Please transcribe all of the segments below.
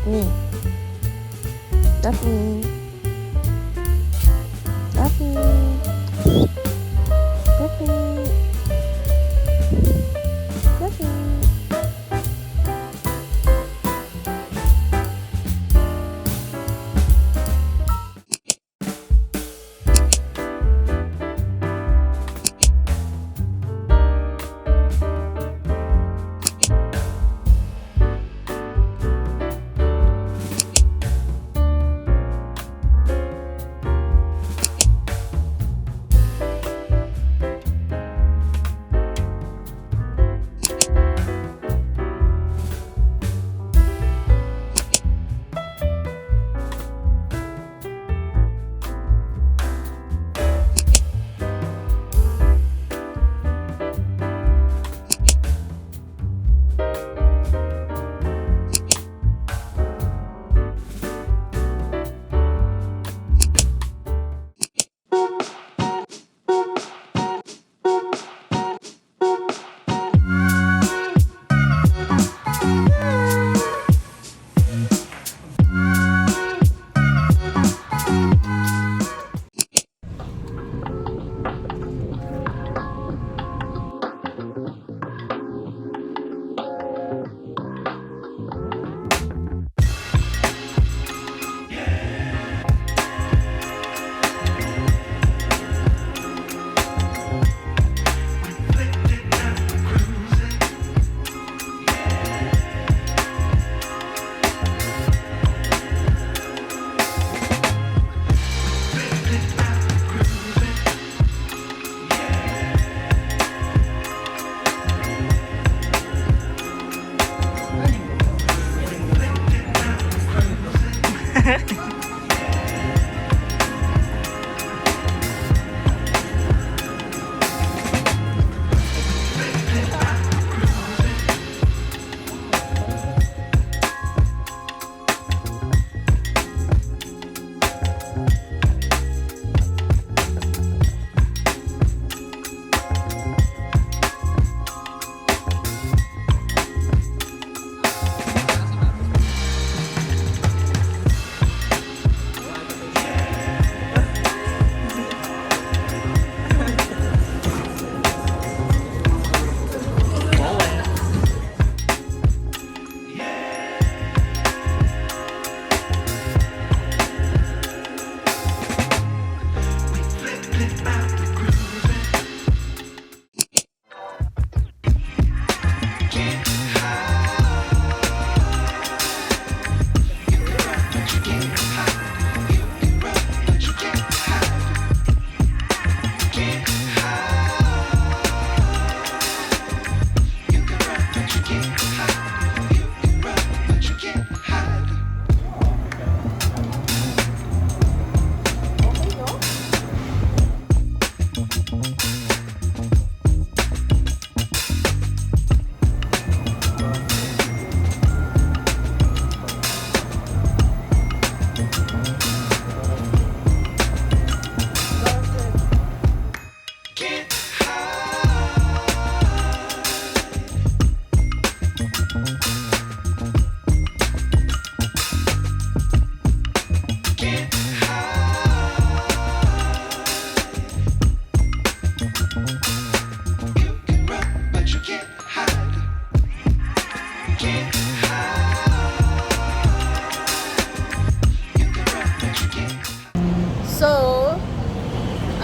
Daphne. Daphne. Daphne. Daphne. Daphne.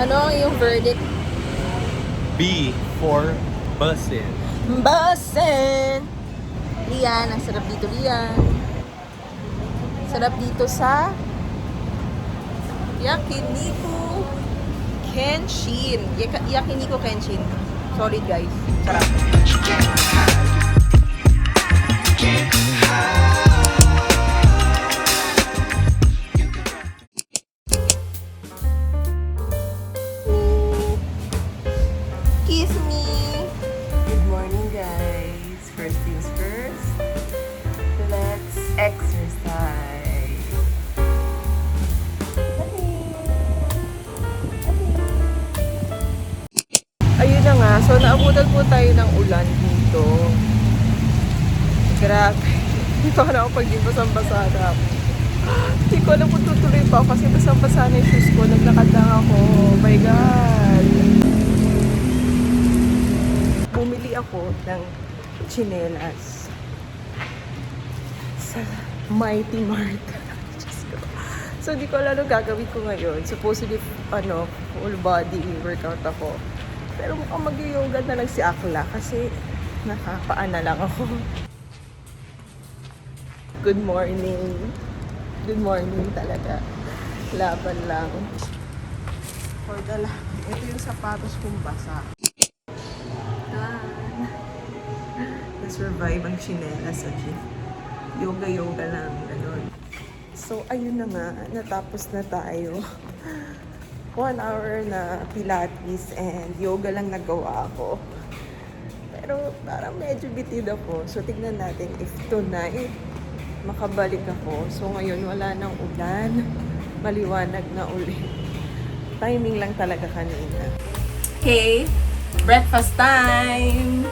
Ano ang iyong verdict? B for buses. Basen! Lian, ang sarap dito, Lian. Sarap dito sa Yakiniku Kenshin. Yakiniku Kenshin. Solid, guys. Sarap. Kiss me. Good morning, guys. First things first, let's exercise. Ayun na nga. So, naabutan po tayo ng ulan dito. Grabe. Hindi pa ako nakapag-gym, basang-basa na ako. Hindi ko alam kung tutuloy pa ako kasi basang-basa na yung shoes ko. Naglakad lang ako. Oh my God! Bumili ako ng tsinelas sa Mighty Mart. Diyos ko. So, hindi ko alam anong gagawin ko ngayon. Supposedly, full body workout ako. Pero mukhang mag-yoga na lang si Akla kasi nakapaan na lang ako. Good morning. Good morning talaga. Laban lang. For the ito yung sapatos kong basa. Na-survive ang chinelas sa gym. Yoga-yoga lang. Ganun. So, ayun na nga. Natapos na tayo. 1 hour na Pilates and yoga lang nagawa ako. Pero parang medyo bitid ako. So, tignan natin if tonight makabalik ako. So, ngayon wala nang ulan. Maliwanag na ulit. Timing lang talaga kanina. Okay, breakfast time!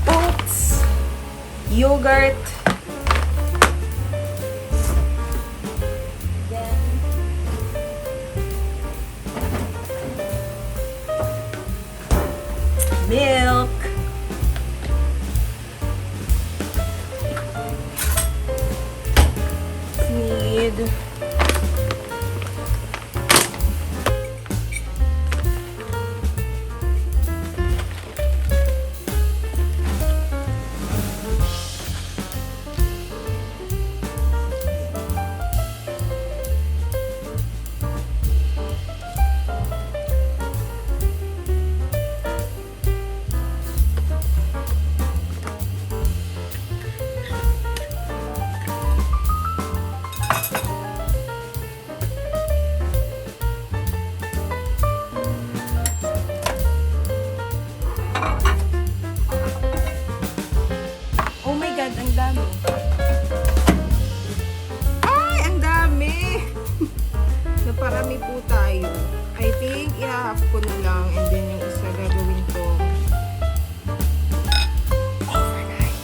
Oats, yogurt, then milk, need ang dami. Ay, ang dami! Naparami po tayo. I think, i-half ko na lang and then yung isa gagawin ko overnight.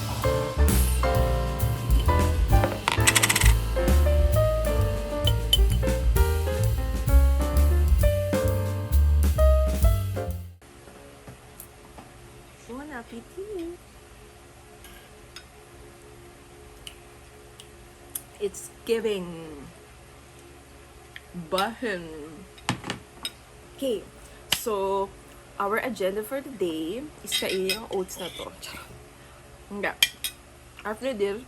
Bon appetit! It's giving button. Okay, so our agenda for the day is kainin ang oats na to. Hindi. After this,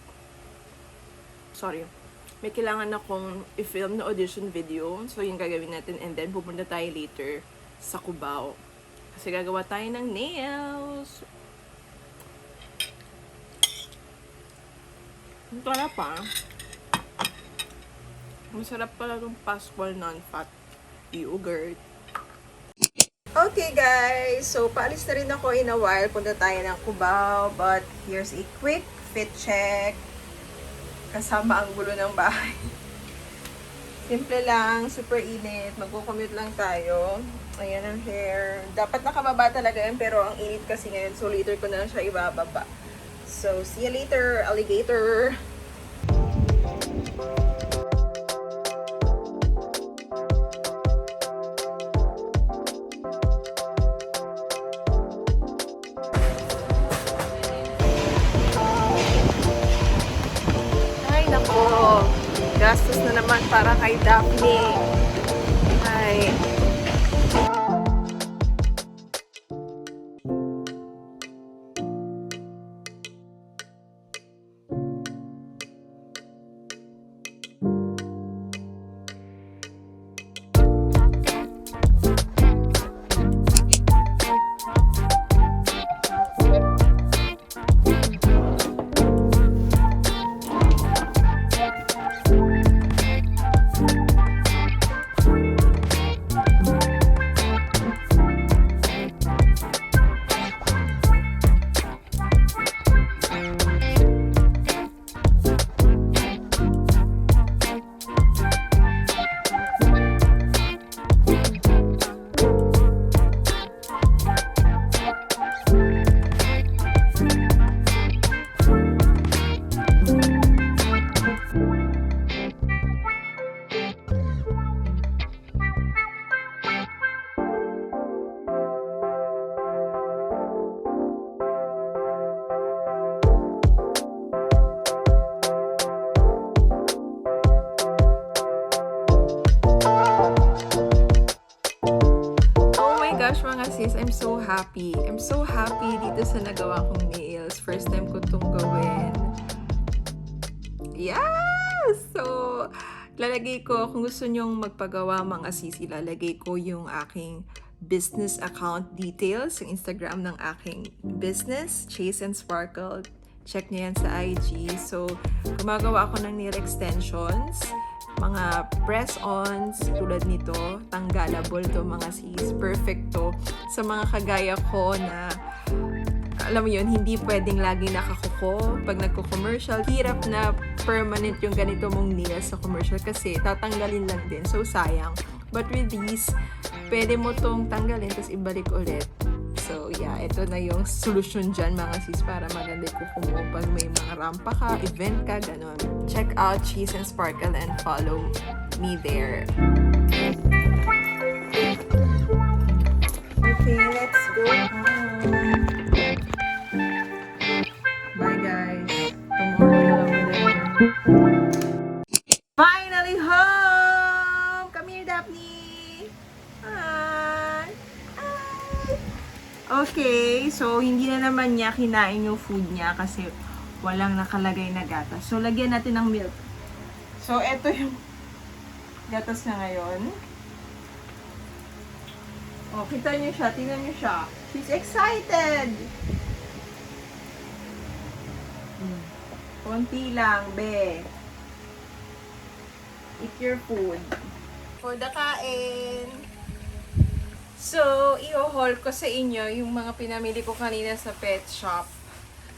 may kailangan akong i-film na audition video. So, yung gagawin natin and then pupunta tayo later sa Cubao. Kasi gagawa tayo ng nails. Ang tara pa. Masarap pala itong Pascual non-fat yogurt. Okay guys, so paalis na rin ako in a while. Punta tayo ng Cubao, but here's a quick fit check. Kasama ang gulo ng bahay. Simple lang, super init. Magko-commute lang tayo. Ayan ang hair. Dapat nakababa talaga yan, pero ang init kasi ngayon. So later ko na lang siya ibababa. So see you later, alligator! Gastos na naman para kay Daphne. Ay. gosh, mga sis, I'm so happy. I'm so happy dito sa nagawa kong nails. First time ko itong gawin. Yes! So, lalagay ko, kung gusto nyong magpagawa mga sis, ilalagay ko yung aking business account details, yung Instagram ng aking business, Chase and Sparkle. Check nyo yan sa IG. So, gumagawa ako ng nail extensions, mga press-ons, tulad nito, tanggalable to mga sis, perfect to sa mga kagaya ko na, alam mo yun, hindi pwedeng lagi nakakuko pag nagko-commercial. Hirap na permanent yung ganito mong nails sa commercial kasi tatanggalin lang din, so sayang. But with these, pwede mo tong tanggalin tapos ibalik ulit. So yeah, ito na yung solusyon dyan mga sis para maganda yung kuko mo pag may mga rampa ka, event ka, gano'n. Check out Cheese and Sparkle and follow me there. Okay, let's go home. Bye guys. Tomorrow na lang ulit. Finally home! Come here, Daphne! Hi! Okay, so hindi na naman niya kinain yung food niya kasi walang nakalagay na gatas. So, lagyan natin ng milk. So, eto yung gatas na ngayon. Oh, kita niyo siya. Tingnan niyo siya. She's excited! Konti lang, be. Eat your food. For the kain. So, i-haul ko sa inyo yung mga pinamili ko kanina sa pet shop.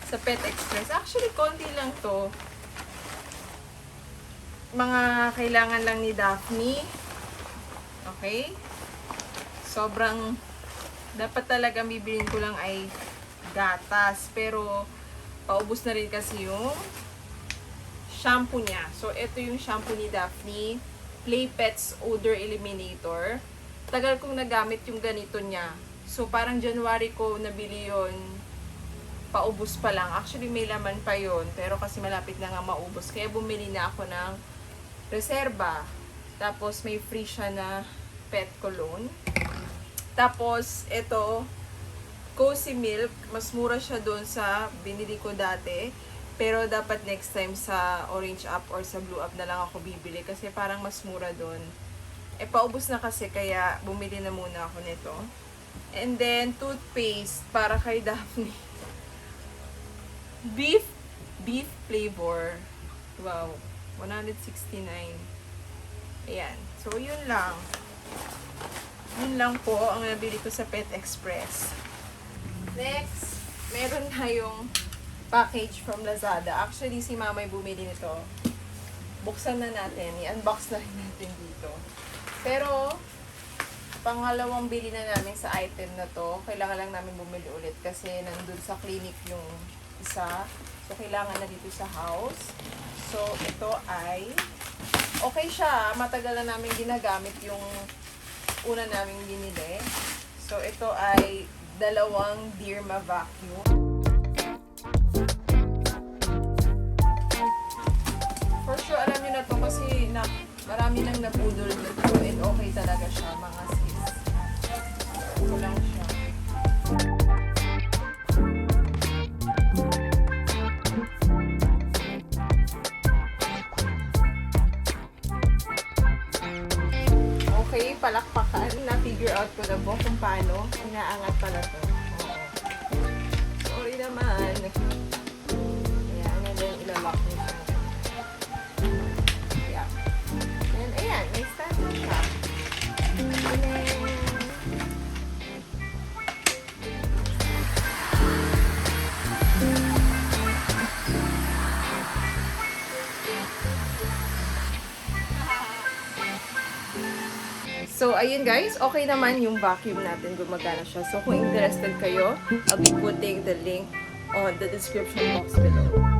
Sa Pet Express. Actually, konti lang to. Mga kailangan lang ni Daphne. Okay? Sobrang, dapat talaga bibilin ko lang ay gatas. Pero, paubos na rin kasi yung shampoo niya. So, ito yung shampoo ni Daphne. Play Pets Odor Eliminator. Tagal kong nagamit yung ganito niya. So, parang January ko nabili yun. Paubos pa lang. Actually, may laman pa yun. Pero kasi malapit na nga maubos. Kaya bumili na ako ng reserva. Tapos, may free siya na pet cologne. Tapos, ito, Cozy Milk. Mas mura siya doon sa binili ko dati. Pero, dapat next time sa Orange App or sa Blue App na lang ako bibili. Kasi parang mas mura doon. Paubos na kasi, kaya bumili na muna ako nito. And then, toothpaste para kay Daphne. Beef flavor. Wow. 169. Ayan. So, yun lang. Yun lang po ang nabili ko sa Pet Express. Next, meron tayong package from Lazada. Actually, si Mama ay bumili nito. Buksan na natin. I-unbox na rin natin dito. Pero, pangalawang bili na namin sa item na to. Kailangan lang namin bumili ulit kasi nandun sa clinic yung isa. So, kailangan na dito sa house. So, ito ay okay siya. Matagal na namin ginagamit yung una namin binili. So, ito ay 2 Derma vacuum. For sure, alam niyo na to kasi marami nang napudol dito and okay talaga siya, mga sis. Ito lang siya. Okay, palakpakan. Na-figure out ko na po kung paano. Inaangat pala to. Oo. Sorry naman. Ayan, and then ilalak niyo siya. Ayan, may stand na siya. And then, so, ayun guys, okay naman yung vacuum natin, gumagana siya. So, kung interested kayo, I'll be putting the link on the description box below.